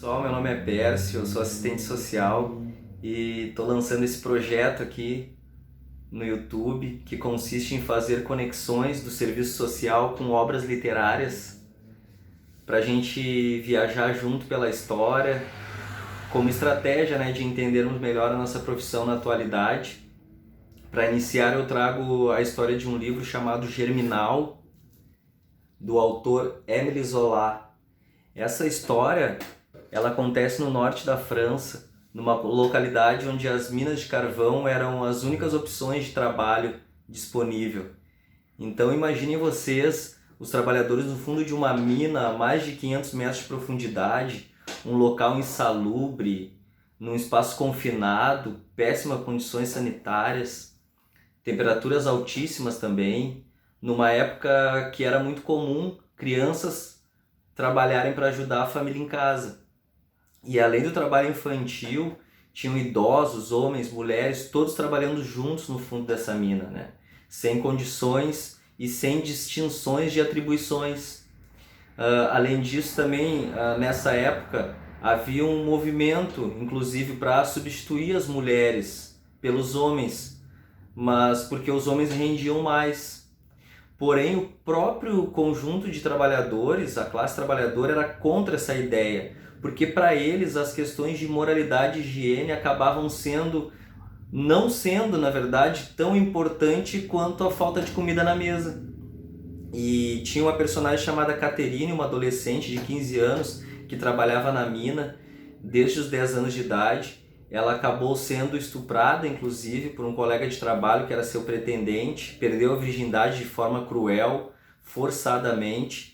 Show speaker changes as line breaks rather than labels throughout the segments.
Pessoal, meu nome é Pércio, eu sou assistente social e estou lançando esse projeto aqui no YouTube que consiste em fazer conexões do serviço social com obras literárias para a gente viajar junto pela história, como estratégia, né, de entendermos melhor a nossa profissão na atualidade. Para iniciar, eu trago a história de um livro chamado Germinal, do autor Émile Zola. Essa história ela acontece no norte da França, numa localidade onde as minas de carvão eram as únicas opções de trabalho disponível. Então imaginem vocês, os trabalhadores no fundo de uma mina a mais de 500 metros de profundidade, um local insalubre, num espaço confinado, péssimas condições sanitárias, temperaturas altíssimas também, numa época que era muito comum crianças trabalharem para ajudar a família em casa. E além do trabalho infantil, tinham idosos, homens, mulheres, todos trabalhando juntos no fundo dessa mina, né? Sem condições e sem distinções de atribuições. Além disso, também nessa época havia um movimento, inclusive, para substituir as mulheres pelos homens, mas porque os homens rendiam mais. Porém, o próprio conjunto de trabalhadores, a classe trabalhadora, era contra essa ideia, porque para eles as questões de moralidade e higiene acabavam não sendo, na verdade, tão importante quanto a falta de comida na mesa. E tinha uma personagem chamada Caterine, uma adolescente de 15 anos que trabalhava na mina desde os 10 anos de idade. Ela acabou sendo estuprada, inclusive, por um colega de trabalho que era seu pretendente, perdeu a virgindade de forma cruel, forçadamente,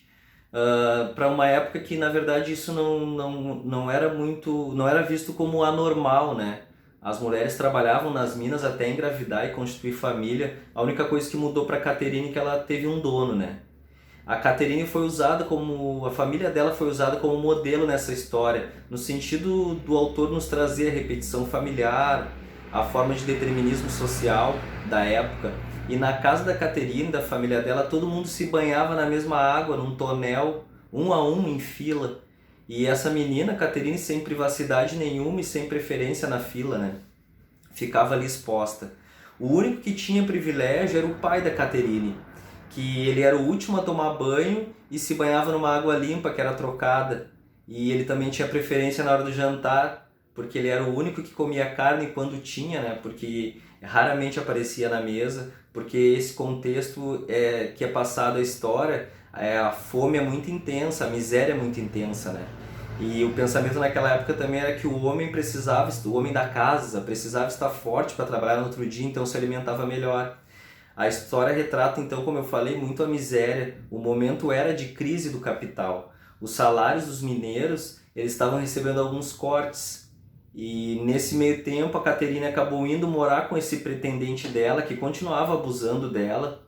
para uma época que, na verdade, isso não era visto como anormal, né? As mulheres trabalhavam nas minas até engravidar e constituir família. A única coisa que mudou para Caterine é que ela teve um dono, né? A Caterine foi usada como, a família dela foi usada como modelo nessa história, no sentido do autor nos trazer a repetição familiar, a forma de determinismo social da época. E na casa da Caterine, da família dela, todo mundo se banhava na mesma água, num tonel, um a um, em fila. E essa menina, Caterine, sem privacidade nenhuma e sem preferência na fila, né? Ficava ali exposta. O único que tinha privilégio era o pai da Caterine, que ele era o último a tomar banho e se banhava numa água limpa que era trocada. E ele também tinha preferência na hora do jantar, porque ele era o único que comia carne quando tinha, né? Porque raramente aparecia na mesa, porque esse contexto que é passado a história, a fome é muito intensa, a miséria é muito intensa, né? E o pensamento naquela época também era que o homem precisava, o homem da casa precisava estar forte para trabalhar no outro dia, então se alimentava melhor. A história retrata, então, como eu falei, muito a miséria. O momento era de crise do capital. Os salários dos mineiros, eles estavam recebendo alguns cortes. E nesse meio tempo, a Caterine acabou indo morar com esse pretendente dela, que continuava abusando dela,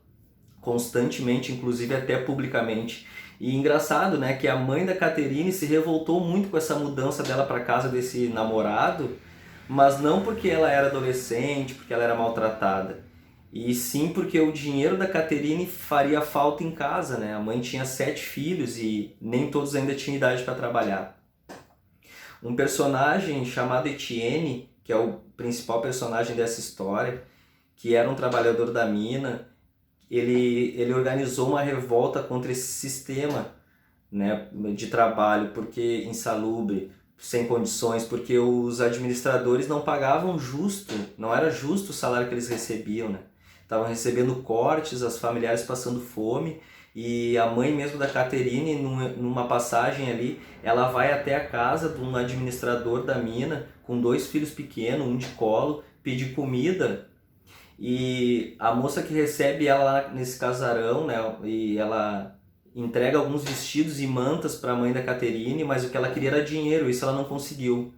constantemente, inclusive até publicamente. E engraçado, né, que a mãe da Caterine se revoltou muito com essa mudança dela para casa desse namorado, mas não porque ela era adolescente, porque ela era maltratada. E sim porque o dinheiro da Caterine faria falta em casa, né? A mãe tinha 7 filhos e nem todos ainda tinham idade para trabalhar. Um personagem chamado Etienne, que é o principal personagem dessa história, que era um trabalhador da mina, ele organizou uma revolta contra esse sistema, né, de trabalho, porque insalubre, sem condições, porque os administradores não pagavam justo, não era justo o salário que eles recebiam, né? Estavam recebendo cortes, as familiares passando fome, e a mãe mesmo da Caterine, numa passagem ali, ela vai até a casa de um administrador da mina, com 2 filhos pequenos, um de colo, pedir comida. E a moça que recebe ela lá nesse casarão, né, e ela entrega alguns vestidos e mantas para a mãe da Caterine, mas o que ela queria era dinheiro, isso ela não conseguiu.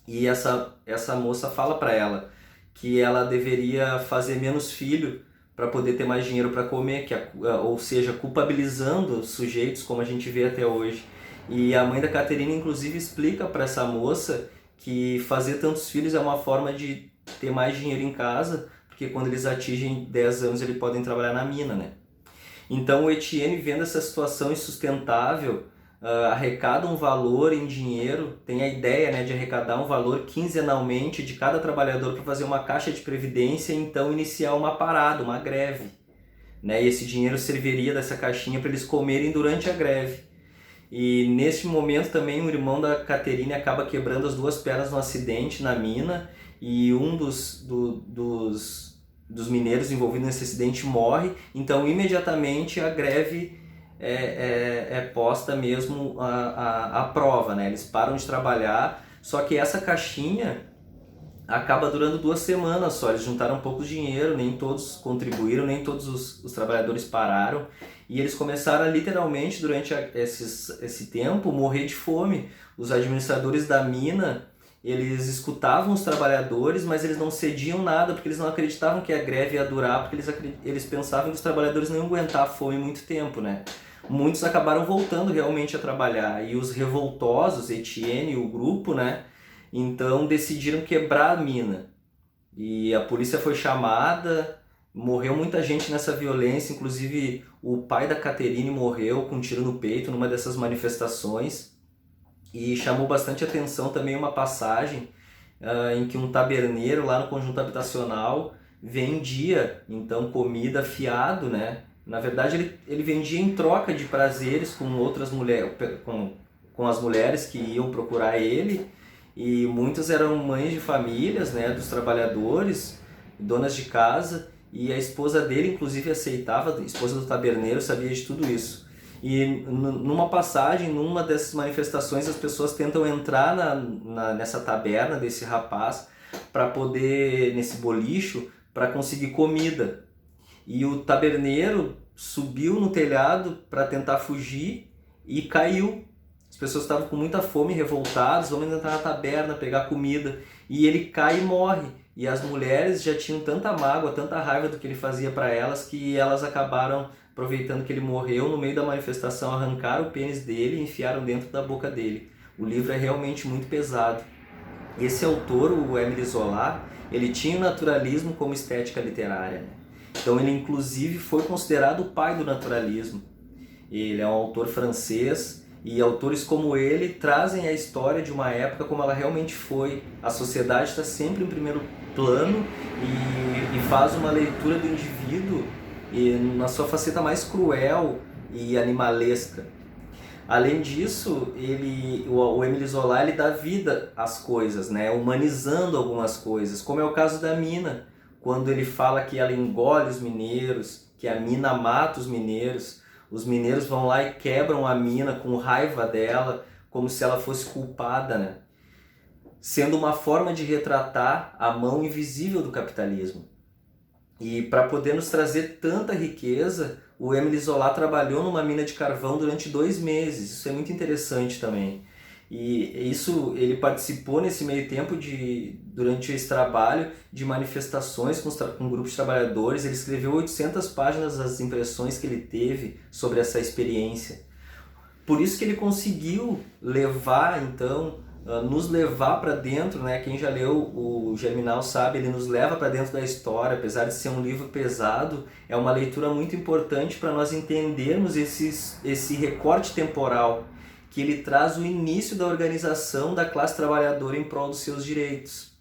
E essa moça fala para ela que ela deveria fazer menos filho para poder ter mais dinheiro para comer, ou seja, culpabilizando os sujeitos como a gente vê até hoje. E a mãe da Caterine inclusive explica para essa moça que fazer tantos filhos é uma forma de ter mais dinheiro em casa, porque quando eles atingem 10 anos eles podem trabalhar na mina, né? Então o Etienne, vendo essa situação insustentável arrecada um valor em dinheiro, tem a ideia, né, de arrecadar um valor quinzenalmente de cada trabalhador para fazer uma caixa de previdência e então iniciar uma parada, uma greve, né? E esse dinheiro serviria dessa caixinha para eles comerem durante a greve. E nesse momento também o irmão da Caterine acaba quebrando as duas pernas no acidente na mina e um dos mineiros envolvidos nesse acidente morre. Então imediatamente a greve é posta mesmo à prova, né? Eles param de trabalhar, só que essa caixinha acaba durando 2 semanas só. Eles juntaram pouco dinheiro, nem todos contribuíram, nem todos os trabalhadores pararam. E eles começaram a literalmente, durante esse tempo, morrer de fome. Os administradores da mina, eles escutavam os trabalhadores, mas eles não cediam nada, porque eles não acreditavam que a greve ia durar, porque eles pensavam que os trabalhadores não iam aguentar a fome muito tempo, né? Muitos acabaram voltando realmente a trabalhar, e os revoltosos, Etienne e o grupo, né? Então decidiram quebrar a mina. E a polícia foi chamada, morreu muita gente nessa violência, inclusive o pai da Caterine morreu com um tiro no peito numa dessas manifestações. E chamou bastante atenção também uma passagem em que um taberneiro lá no conjunto habitacional vendia então comida fiado, né? Na verdade ele vendia em troca de prazeres com outras mulheres, com as mulheres que iam procurar ele, e muitas eram mães de famílias, né, dos trabalhadores, donas de casa, e a esposa dele inclusive aceitava, a esposa do taberneiro sabia de tudo isso. E numa passagem, numa dessas manifestações, as pessoas tentam entrar nessa taberna desse rapaz para poder, nesse bolicho, para conseguir comida. E o taberneiro subiu no telhado para tentar fugir e caiu. As pessoas estavam com muita fome, revoltadas, vão entrar na taberna, pegar comida, e ele cai e morre. E as mulheres já tinham tanta mágoa, tanta raiva do que ele fazia para elas, que elas acabaram, aproveitando que ele morreu, no meio da manifestação, arrancaram o pênis dele e enfiaram dentro da boca dele. O livro é realmente muito pesado. Esse autor, o Émile Zola, ele tinha o naturalismo como estética literária, né? Então ele inclusive foi considerado o pai do naturalismo. Ele é um autor francês, e autores como ele trazem a história de uma época como ela realmente foi. A sociedade está sempre em primeiro plano e faz uma leitura do indivíduo na sua faceta mais cruel e animalesca. Além disso, o Émile Zola, ele dá vida às coisas, né? Humanizando algumas coisas, como é o caso da mina, quando ele fala que ela engole os mineiros, que a mina mata os mineiros vão lá e quebram a mina com raiva dela, como se ela fosse culpada, né? Sendo uma forma de retratar a mão invisível do capitalismo. E para poder nos trazer tanta riqueza, o Émile Zola trabalhou numa mina de carvão durante 2 meses. Isso é muito interessante também. E isso, ele participou nesse meio tempo, durante esse trabalho, de manifestações com grupos de trabalhadores. Ele escreveu 800 páginas das impressões que ele teve sobre essa experiência. Por isso que ele conseguiu levar, então, nos levar para dentro, né? Quem já leu o Germinal sabe, ele nos leva para dentro da história. Apesar de ser um livro pesado, é uma leitura muito importante para nós entendermos esse recorte temporal, que ele traz o início da organização da classe trabalhadora em prol dos seus direitos.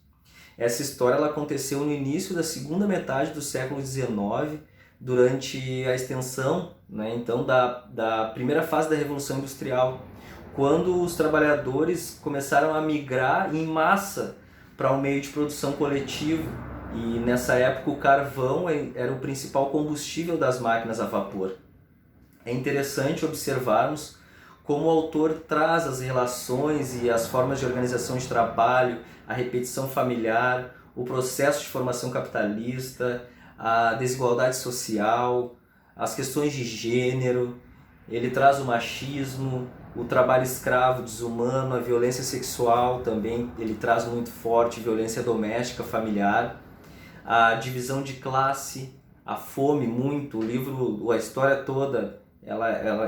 Essa história ela aconteceu no início da segunda metade do século XIX, durante a extensão, né, então, da primeira fase da Revolução Industrial, quando os trabalhadores começaram a migrar em massa para um meio de produção coletivo. E nessa época o carvão era o principal combustível das máquinas a vapor. É interessante observarmos como o autor traz as relações e as formas de organização de trabalho, a repetição familiar, o processo de formação capitalista, a desigualdade social, as questões de gênero. Ele traz o machismo, o trabalho escravo, desumano, a violência sexual também, ele traz muito forte, violência doméstica, familiar, a divisão de classe, a fome muito. O livro, a história toda,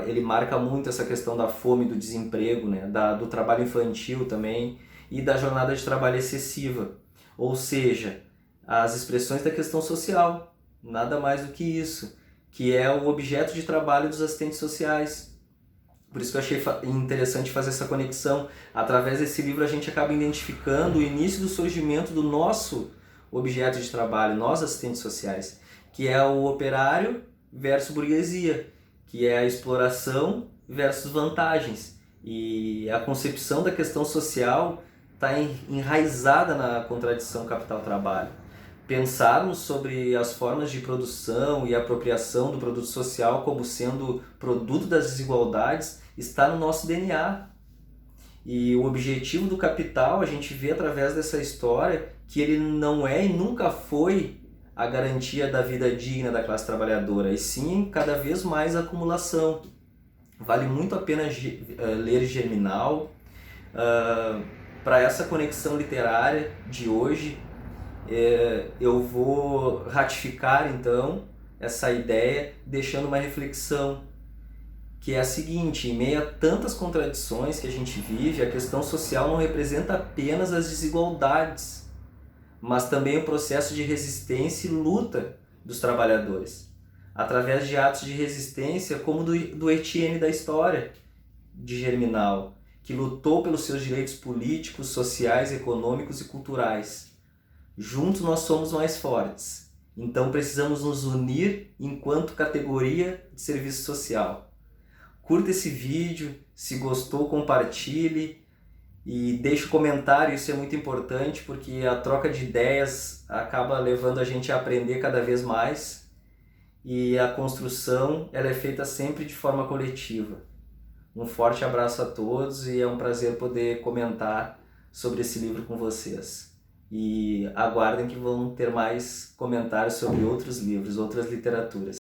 ele marca muito essa questão da fome, do desemprego, né? Do trabalho infantil também e da jornada de trabalho excessiva. Ou seja, as expressões da questão social, nada mais do que isso, que é o objeto de trabalho dos assistentes sociais. Por isso que eu achei interessante fazer essa conexão. Através desse livro a gente acaba identificando o início do surgimento do nosso objeto de trabalho, nós assistentes sociais, que é o operário versus burguesia, que é a exploração versus vantagens. E a concepção da questão social está enraizada na contradição capital-trabalho. Pensarmos sobre as formas de produção e apropriação do produto social como sendo produto das desigualdades está no nosso DNA. E o objetivo do capital, a gente vê através dessa história que ele não é e nunca foi a garantia da vida digna da classe trabalhadora, e sim cada vez mais a acumulação. Vale muito a pena ler Germinal. Para essa conexão literária de hoje, eu vou ratificar então essa ideia, deixando uma reflexão, que é a seguinte: em meio a tantas contradições que a gente vive, a questão social não representa apenas as desigualdades, mas também o processo de resistência e luta dos trabalhadores, através de atos de resistência como do Etienne da história de Germinal, que lutou pelos seus direitos políticos, sociais, econômicos e culturais. Juntos nós somos mais fortes, então precisamos nos unir enquanto categoria de serviço social. Curta esse vídeo, se gostou, compartilhe e deixe um comentário, isso é muito importante porque a troca de ideias acaba levando a gente a aprender cada vez mais, e a construção ela é feita sempre de forma coletiva. Um forte abraço a todos e é um prazer poder comentar sobre esse livro com vocês. E aguardem que vão ter mais comentários sobre outros livros, outras literaturas.